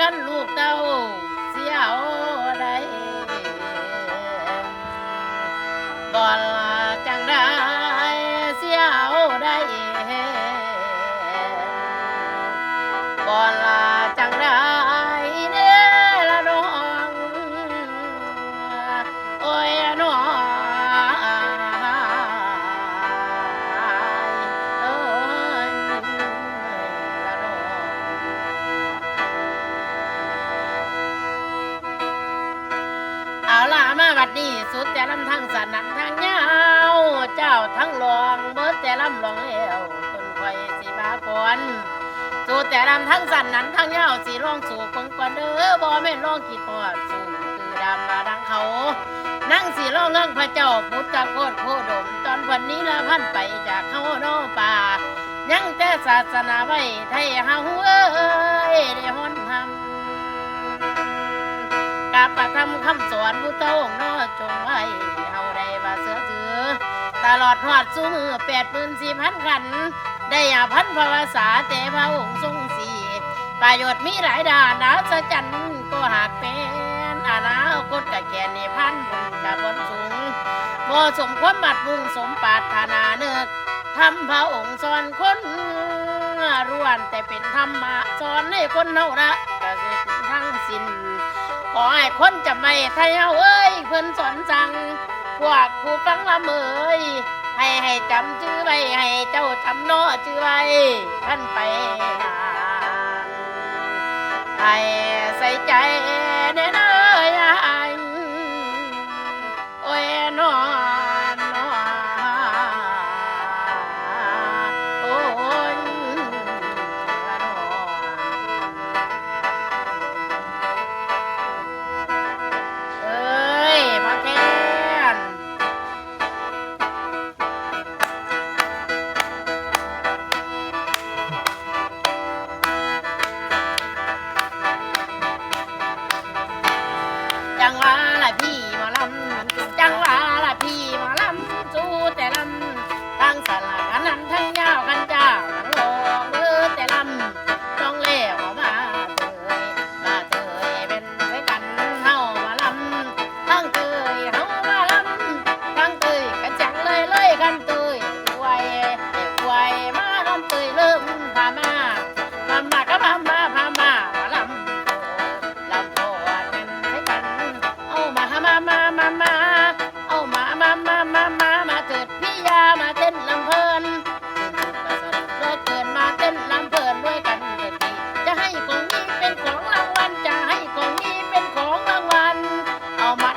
กันลูกเต้าเสียวได้บ่ละจังได้เสียวได้บ่ละจังได้เด้ละน้องโอ้ยน้องเอ้ยละน้องเอาล่ะมาบัดนี้สุดแต่ลำทั้งสนันทั้งยาวเจ้าทั้งหลวงเบิดแต่ลำหลวงแล้วคนคอยสิมาก่อนสู่แต่ลำทั้งสันนั้นทั้งยาวสิร้องสู่คงก่อนเด้อบ่แม่นร้องคิดฮอดสู่คือดำมาดังเขานั่งสิร้องเรื่องพระเจ้าพุทธโคตรโคดมตอนวันนี้ละพันไปจากเขาโนป่ายังแต่ศาสนาไว้ไทยเฮาเอ้ยได้ฮ้อนทำกาประทำคำสอนผู้เต้าน้อจงไว้เฮาได้ว่าเสือถือตลอดหอดสู้มือ84,000ขันได้พันภาวาษาแต่พระองค์ทรงสีประโยชน์มีหลายด้านดาวสจันก็หากเป็นอนาคตกะแก่ในพันบุญกะบนสูงบ่สมความบัดมุ่งสมปรารถนาเนึกทำพระองค์สอนคนร่วนแต่เป็นธรรมะสอนให้คนเฮาละกะเสร็จทั้งสิ้นขอให้คนจำไม่ไทยเฮาเอ้ยเพิ่นสอนสั่งพวกผู้ฟังละเมยให้จำชื่อไว้ให้เจ้าจำน้อชื่อไว้ท่านไปนานให้ใส่ใจเด้อเด้อยายโอ้ยนอนนอโอ้ยละนอนเอ้ยมาแค่จังหวะละพี่หมอลำจังหวะละพี่หมอลำสู้แต่ลำทั้งสลักนั้นทั้งยาวกันจ้าทั้งโลเบอร์แต่ลำต้องเล่วมาเตยเป็นไปกันเฮามาลำทั้งเตยเฮามาลำทั้งเตยกันจังเลยกันเตยไวมาลำเตยเริ่มพามาก็พามาลำโพดเป็นไปกันเอามาเอามาเถิดพี่ยามาเต้นลำเพลินเลิกเกินมาเต้นลำเพลินด้วยกันเถิดพี่จะให้ของนี้เป็นของรางวัลจะให้ของนี้เป็นของรางวัลเอามัน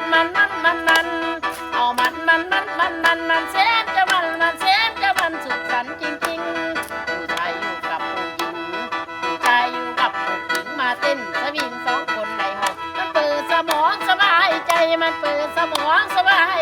เอามันแสนจะมันสุขสันต์จริงๆผู้ชายอยู่กับผู้หญิงมาเต้นสวิงสองคนในห้องมันเปิดสมองสบายใจมันเปิดสมองสบาย